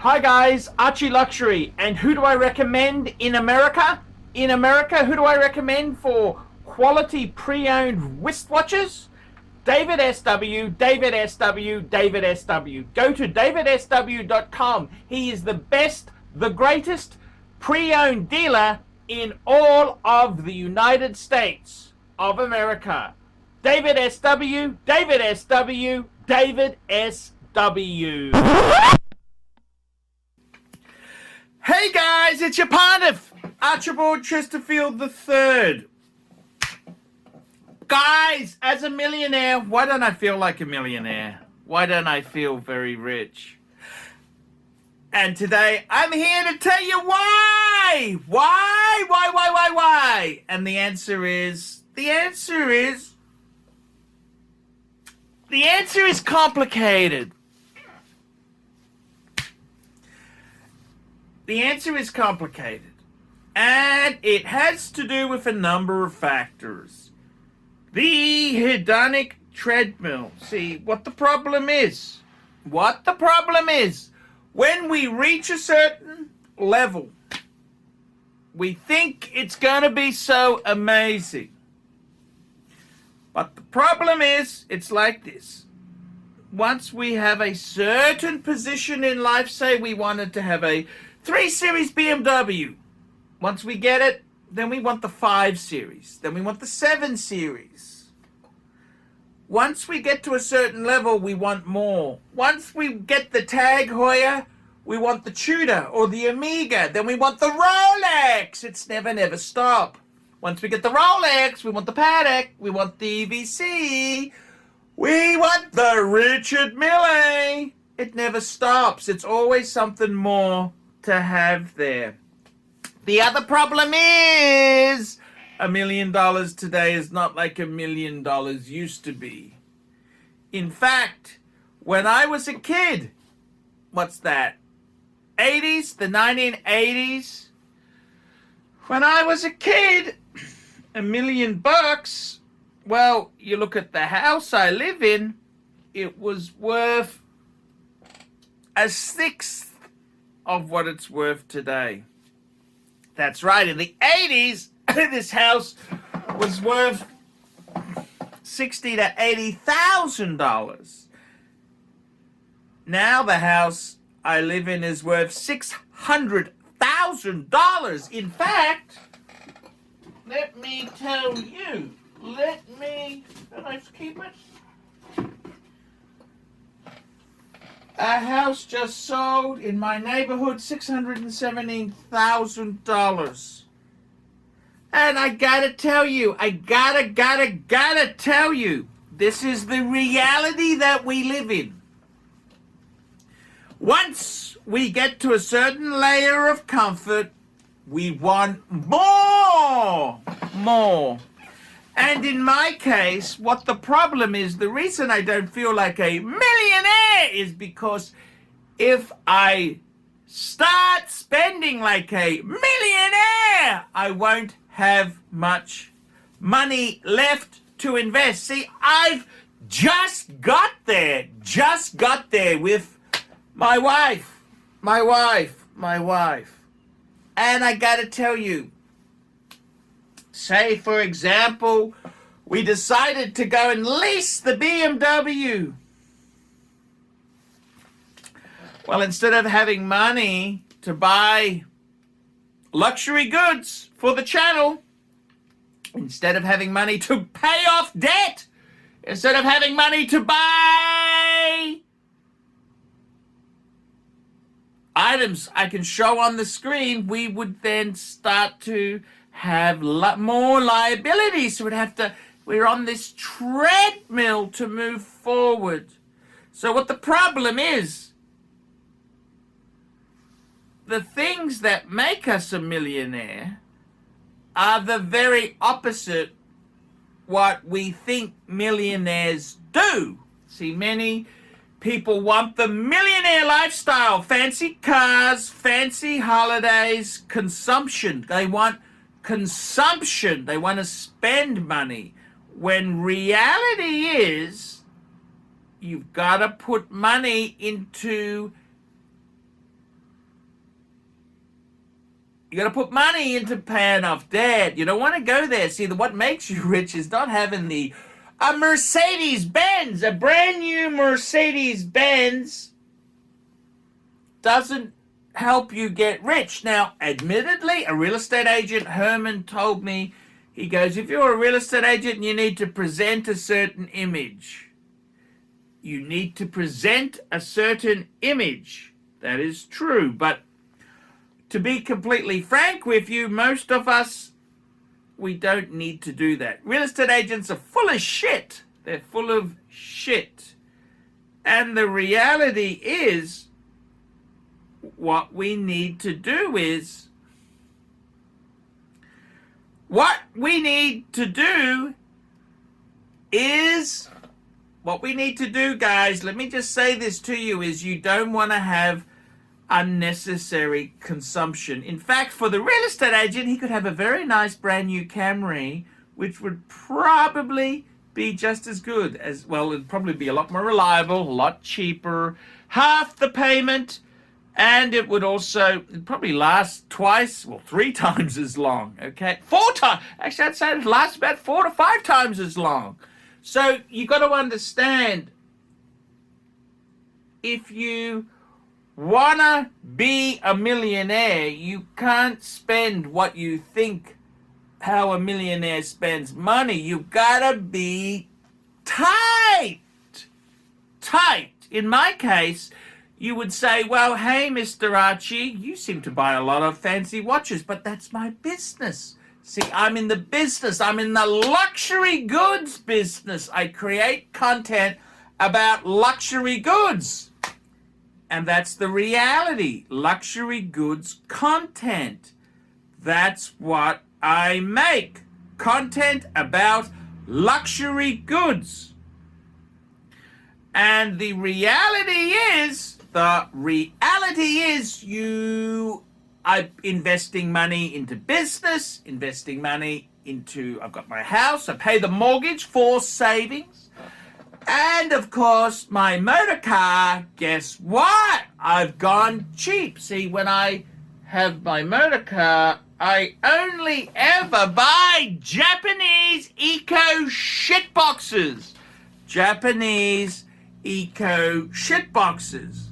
Hi guys, ArchieLuxury, and who do I recommend in America? In America, who do I recommend for quality pre-owned wristwatches? David SW, David SW, David SW. Go to davidsw.com. He is the best, the greatest pre-owned dealer in all of the United States of America. David SW, David SW, David SW. Hey guys, it's your partner, Archibald Chesterfield III. Guys, as a millionaire, why don't I feel like a millionaire? Why don't I feel very rich? And today, I'm here to tell you why! Why? And the answer is complicated. The answer is complicated, and it has to do with a number of factors. The hedonic treadmill. See, what the problem is, when we reach a certain level, we think it's going to be so amazing. But the problem is, it's like this. Once we have a certain position in life, say we wanted to have a 3 Series BMW. Once we get it, then we want the 5 Series. Then we want the 7 Series. Once we get to a certain level, we want more. Once we get the Tag Heuer, we want the Tudor or the Amiga. Then we want the Rolex. It's never stop. Once we get the Rolex, we want the Patek. We want the EVC. We want the Richard Mille. It never stops. It's always something more to have there. The other problem is $1 million today is not like $1 million used to be. In fact, when I was a kid, what's that? 80s, the 1980s. When I was a kid, $1 million, well, you look at the house I live in, it was worth a sixth of what it's worth today. That's right. In the 80s, this house was worth $60,000 to $80,000. Now the house I live in is worth $600,000. In fact, let me tell you. Can I keep it? A house just sold in my neighborhood, $617,000. And I gotta tell you, gotta tell you, this is the reality that we live in. Once we get to a certain layer of comfort, we want more. And in my case, what the problem is, the reason I don't feel like a millionaire is because if I start spending like a millionaire, I won't have much money left to invest. See, I've just got there with my wife. And I gotta tell you, say, for example, we decided to go and lease the BMW. Well, instead of having money to buy luxury goods for the channel, instead of having money to pay off debt, instead of having money to buy items I can show on the screen, we would then start to have more liabilities. So we're on this treadmill to move forward. So what the problem is, the things that make us a millionaire are the very opposite what we think millionaires do. See, many people want the millionaire lifestyle, fancy cars, fancy holidays, consumption. They want consumption. They want to spend money. When reality is, you've got to put money into You got to put money into paying off debt. You don't want to go there. See, what makes you rich is not having a Mercedes-Benz. A brand new Mercedes-Benz doesn't help you get rich. Now, admittedly, a real estate agent, Herman, told me, he goes, if you're a real estate agent, you need to present a certain image. You need to present a certain image. That is true. But to be completely frank with you, most of us, we don't need to do that. Real estate agents are full of shit. They're full of shit. And the reality is, what we need to do is, what we need to do, guys, let me just say this to you, is you don't want to have unnecessary consumption. In fact, for the real estate agent, he could have a very nice brand new Camry, which would probably be just as good as, well, it'd probably be a lot more reliable, a lot cheaper, half the payment, and it would also, it'd probably last twice, well, 3 times as long, okay? 4 times, actually, I'd say it lasts about 4 to 5 times as long. So you got to understand, if you wanna be a millionaire, you can't spend what you think how a millionaire spends money. You gotta be tight. In my case, you would say, well, hey, Mr. Archie, you seem to buy a lot of fancy watches, but that's my business. See, I'm in the business. I'm in the luxury goods business. I create content about luxury goods. And that's the reality. Luxury goods content. That's what I make. Content about luxury goods. And the reality is you are investing money into business, investing money into, I've got my house, I pay the mortgage for savings. And, of course, my motor car, guess what? I've gone cheap. See, when I have my motor car, I only ever buy Japanese eco shitboxes. Japanese eco shitboxes.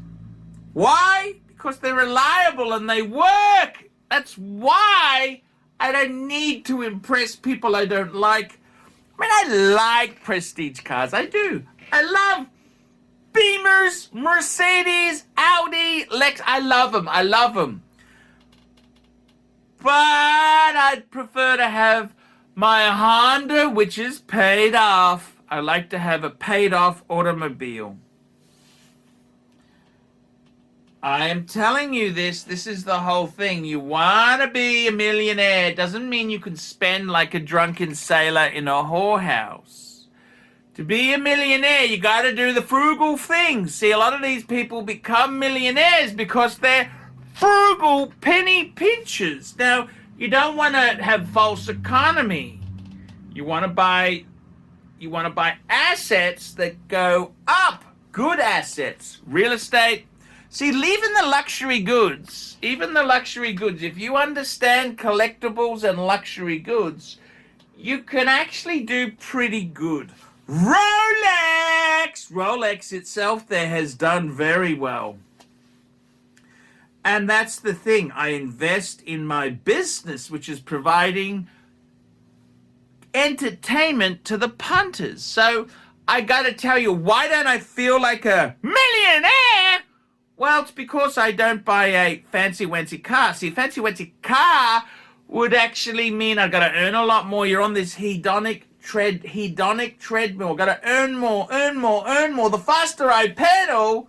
Why? Because they're reliable and they work. That's why I don't need to impress people I don't like. I mean, I like prestige cars. I do. I love Beamers, Mercedes, Audi, Lex. I love them. But I'd prefer to have my Honda, which is paid off. I like to have a paid off automobile. I am telling you this is the whole thing. You want to be a millionaire. It doesn't mean you can spend like a drunken sailor in a whorehouse. To be a millionaire, you got to do the frugal thing. See, a lot of these people become millionaires because they're frugal penny pinchers. Now, you don't want to have false economy. You want to buy assets that go up. Good assets. Real estate. See, even the luxury goods, if you understand collectibles and luxury goods, you can actually do pretty good. Rolex itself there has done very well. And that's the thing. I invest in my business, which is providing entertainment to the punters. So I got to tell you, why don't I feel like a millionaire? Well, it's because I don't buy a fancy-wancy car. See, a fancy-wancy car would actually mean I've got to earn a lot more. You're on this hedonic treadmill. Got to earn more. The faster I pedal,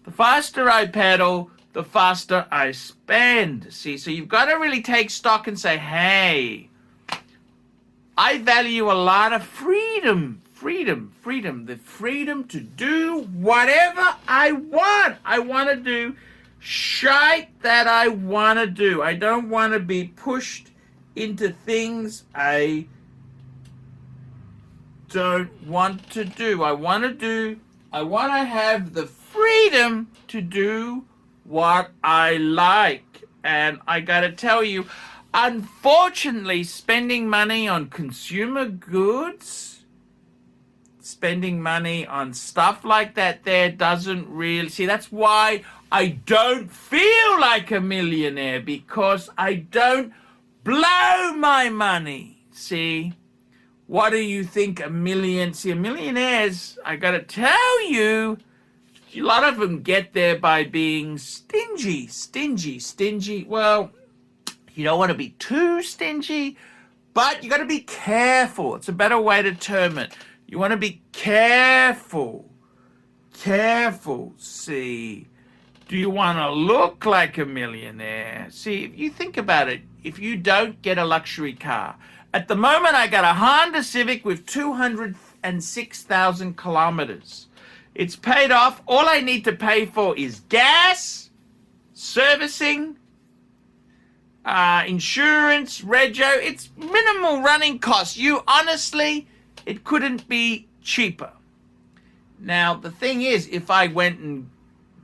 the faster I spend. See, so you've got to really take stock and say, hey, I value a lot of freedom. The freedom to do whatever I want. I want to do shite that I want to do. I don't want to be pushed into things I don't want to do. I want to have the freedom to do what I like. And I gotta tell you, unfortunately, spending money on consumer goods, spending money on stuff like that there doesn't really... See, that's why I don't feel like a millionaire, because I don't blow my money. See, what do you think a million... See, millionaires, I gotta tell you, a lot of them get there by being stingy. Well, you don't want to be too stingy, but you got to be careful. It's a better way to term it. You want to be careful. See, do you want to look like a millionaire? See, if you think about it, if you don't get a luxury car, at the moment I got a Honda Civic with 206,000 kilometers. It's paid off. All I need to pay for is gas, servicing, insurance, rego. It's minimal running costs. Honestly, it couldn't be cheaper. Now, the thing is, if I went and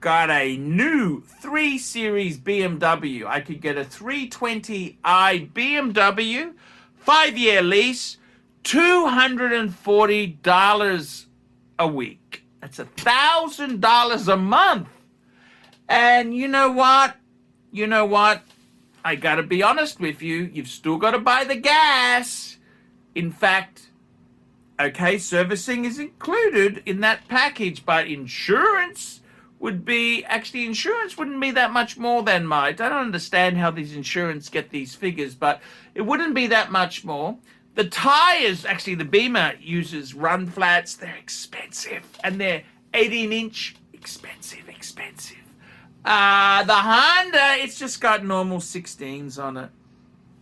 got a new 3 Series BMW, I could get a 320i BMW, 5-year lease, $240 a week. That's $1,000 a month. And you know what? I gotta be honest with you. You've still got to buy the gas. In fact, okay, servicing is included in that package, but insurance wouldn't be that much more than I don't understand how these insurance get these figures, but it wouldn't be that much more. The tires, actually the Beamer uses run flats. They're expensive, and they're 18-inch, expensive. The Honda, it's just got normal 16s on it.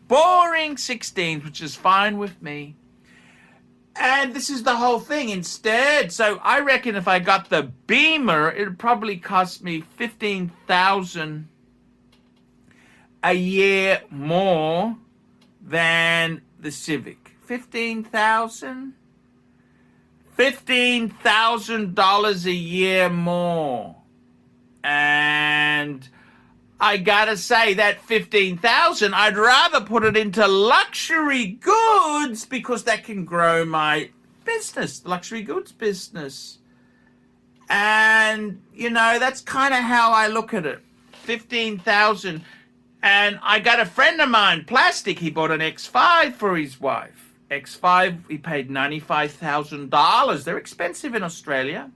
Boring 16s, which is fine with me. And this is the whole thing instead. So I reckon if I got the Beamer, it would probably cost me $15,000 a year more than the Civic. $15,000 a year more. And I gotta say that $15,000, I'd rather put it into luxury goods, because that can grow my business, the luxury goods business. And, that's kind of how I look at it. $15,000. And I got a friend of mine, Plastic, he bought an X5 for his wife. X5, he paid $95,000. They're expensive in Australia.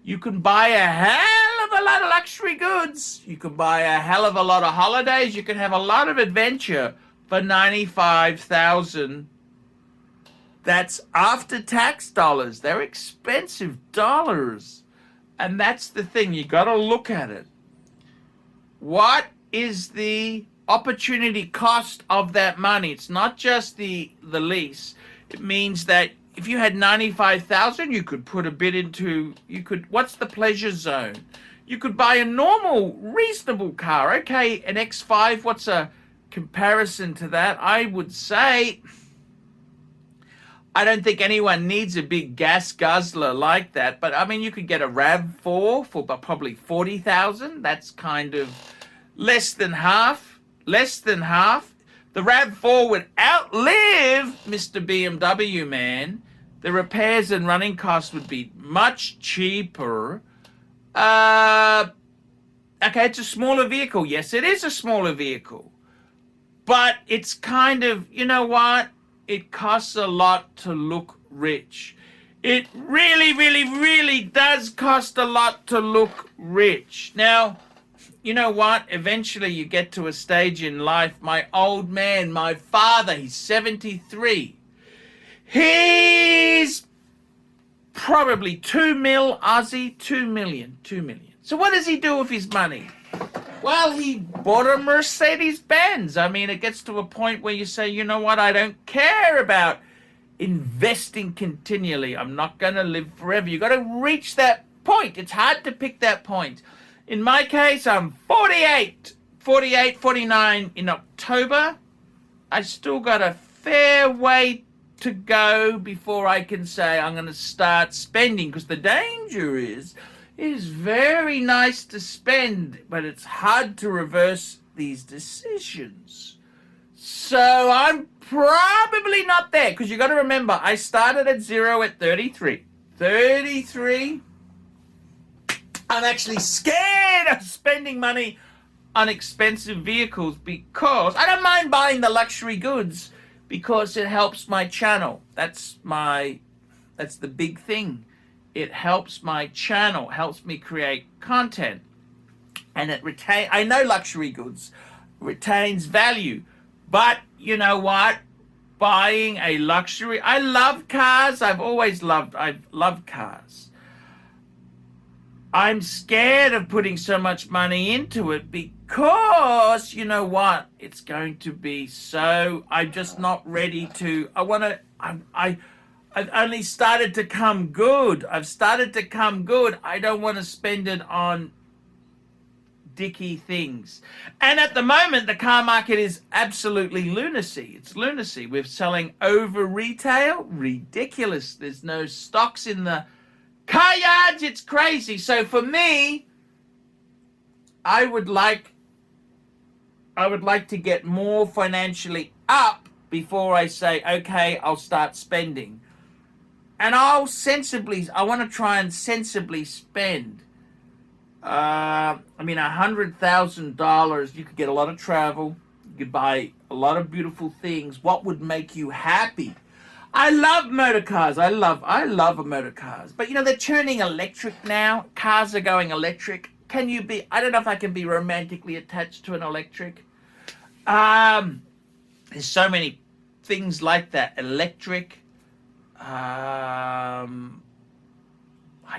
You can buy a hell of a lot of luxury goods. You can buy a hell of a lot of holidays. You can have a lot of adventure for $95,000. That's after tax dollars. They're expensive dollars. And that's the thing. You got to look at it. What is the opportunity cost of that money? It's not just the lease. It means that if you had $95,000, you could put a bit into, what's the pleasure zone? You could buy a normal, reasonable car. Okay, an X5, what's a comparison to that? I would say, I don't think anyone needs a big gas guzzler like that, but I mean, you could get a RAV4 for probably $40,000. That's kind of less than half. The RAV4 would outlive Mr. BMW, man. The repairs and running costs would be much cheaper. Okay, it's a smaller vehicle. Yes, it is a smaller vehicle. But it's kind of, you know what? It costs a lot to look rich. It really, really, really does cost a lot to look rich. Now, you know what? Eventually you get to a stage in life. My old man, my father, he's 73. He's probably 2 mil Aussie, 2 million. So what does he do with his money? Well, he bought a Mercedes-Benz. I mean, it gets to a point where you say, you know what? I don't care about investing continually. I'm not going to live forever. You got to reach that point. It's hard to pick that point. In my case, I'm 49 in October. I still got a fair way to go before I can say I'm going to start spending, because the danger is, it is very nice to spend, but it's hard to reverse these decisions. So I'm probably not there, because you got to remember, I started at 0 at 33. 33. I'm actually scared of spending money on expensive vehicles, because I don't mind buying the luxury goods because it helps my channel. That's the big thing. It helps my channel, helps me create content. And I know luxury goods retains value. But you know what? Buying a luxury, I love cars. I've loved cars. I'm scared of putting so much money into it, because you know what? It's going to be so, I'm just not ready to, I've only started to come good. I don't want to spend it on dicky things. And at the moment, the car market is absolutely lunacy. It's lunacy. We're selling over retail. Ridiculous. There's no stocks in the car yards. It's crazy. So for me, I would like to get more financially up before I say, okay, I'll start spending. And I want to try and sensibly spend. $100,000, you could get a lot of travel. You could buy a lot of beautiful things. What would make you happy? I love motor cars. I love motor cars. But they're turning electric now. Cars are going electric. I don't know if I can be romantically attached to an electric. There's so many things like that. Electric. I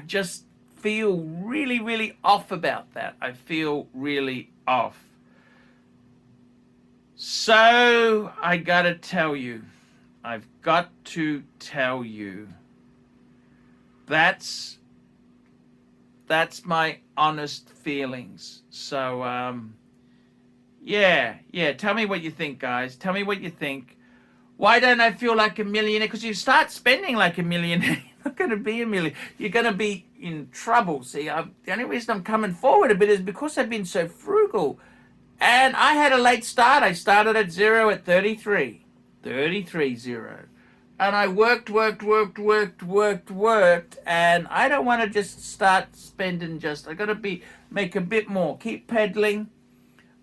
just feel really, really off about that. I feel really off. So I've got to tell you, that's my honest feelings. So yeah, tell me what you think, guys. Tell me what you think. Why don't I feel like a millionaire? Because you start spending like a millionaire, you're not going to be a millionaire. You're going to be in trouble. See, the only reason I'm coming forward a bit is because I've been so frugal. And I had a late start. I started at 0 at 33. 33-0. And I worked. And I don't want to just start spending I got to make a bit more. Keep peddling.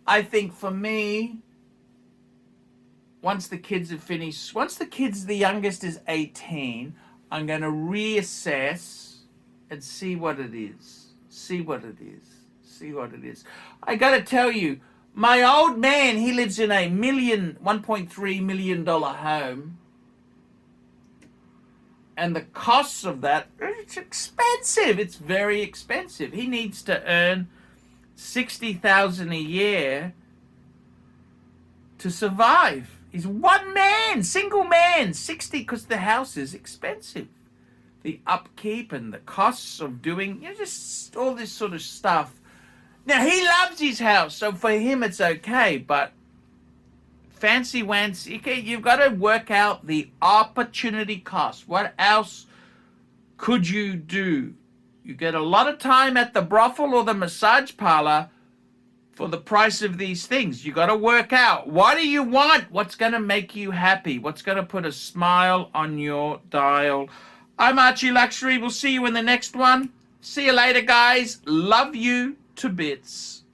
I think for me, once the youngest is 18, I'm going to reassess and see what it is. I got to tell you, my old man, he lives in a $1.3 million home. And the costs of that, it's expensive. It's very expensive. He needs to earn $60,000 a year to survive. He's one man, single man, 60, because the house is expensive. The upkeep and the costs of doing, just all this sort of stuff. Now, he loves his house, so for him it's okay, but fancy wancy, you've got to work out the opportunity cost. What else could you do? You get a lot of time at the brothel or the massage parlor for the price of these things. You got to work out, what do you want? What's going to make you happy? What's going to put a smile on your dial? I'm ArchieLuxury. We'll see you in the next one. See you later, guys. Love you to bits.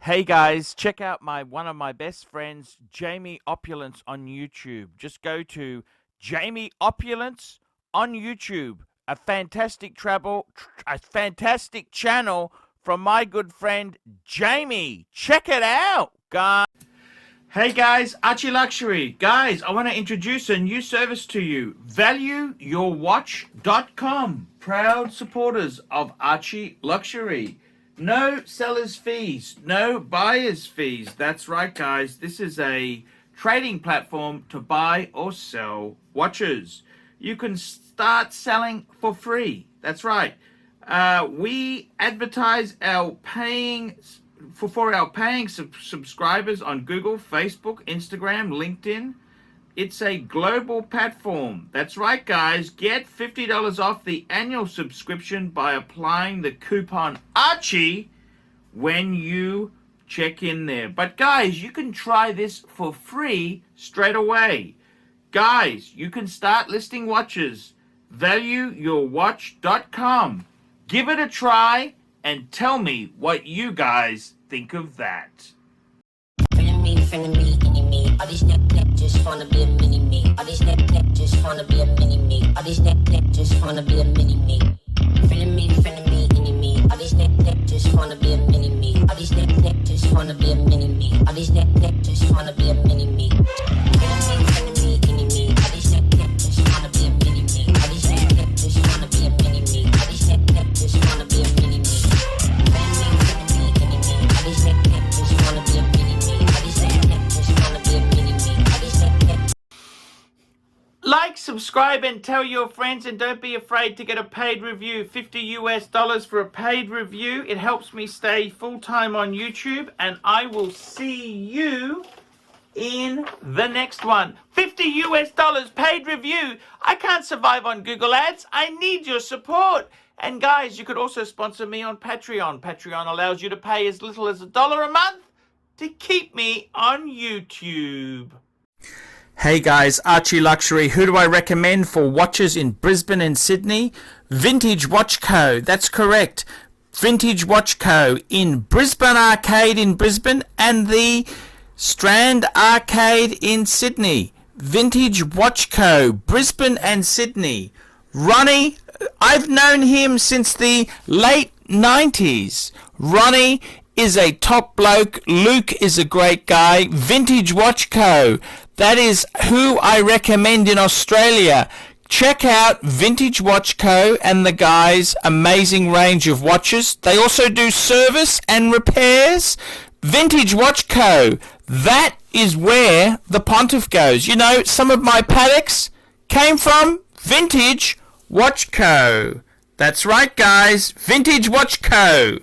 Hey guys, check out one of my best friends, Jamie Opulence, on YouTube. Just go to Jamie Opulence on YouTube. A fantastic channel from my good friend Jamie. Check it out, guys. Hey guys, ArchieLuxury. Guys, I want to introduce a new service to you. ValueYourWatch.com. Proud supporters of ArchieLuxury. No seller's fees, no buyer's fees. That's right, guys. This is a trading platform to buy or sell watches. You can start selling for free. That's right. We advertise our paying subscribers on Google, Facebook, Instagram, LinkedIn. It's a global platform. That's right, guys. Get $50 off the annual subscription by applying the coupon Archie when you check in there. But guys, you can try this for free straight away. Guys, you can start listing watches. ValueYourWatch.com. Give it a try and tell me what you guys think of that. All these neck just wanna be a mini me. All these neck just wanna be a mini me. All these neck just wanna be a mini me. Feeling me, any me. All these neck just wanna be a mini me. All these neck just wanna be a mini me. All these neck just wanna be a mini me. Feeling me, any me. All these neck just wanna be a mini me. All these neck just wanna be a mini me. All these neck just wanna be a mini me. Feeling me, any me. All these neck just wanna be a mini me. All these neck just wanna be a mini me. All these neck. Like, subscribe, and tell your friends, and don't be afraid to get a paid review. $50 for a paid review. It helps me stay full-time on YouTube, and I will see you in the next one. $50 paid review. I can't survive on Google Ads. I need your support. And guys, you could also sponsor me on Patreon. Patreon allows you to pay as little as $1 a month to keep me on YouTube. Hey guys, ArchieLuxury. Who do I recommend for watches in Brisbane and Sydney? Vintage Watch Co. That's correct. Vintage Watch Co. in Brisbane Arcade in Brisbane and the Strand Arcade in Sydney. Vintage Watch Co. Brisbane and Sydney. Ronnie, I've known him since the late 90s. Ronnie is a top bloke. Luke is a great guy. Vintage Watch Co. That is who I recommend in Australia. Check out Vintage Watch Co. and the guys' amazing range of watches. They also do service and repairs. Vintage Watch Co. That is where the Pontiff goes. You know, some of my Patek's came from Vintage Watch Co. That's right, guys. Vintage Watch Co.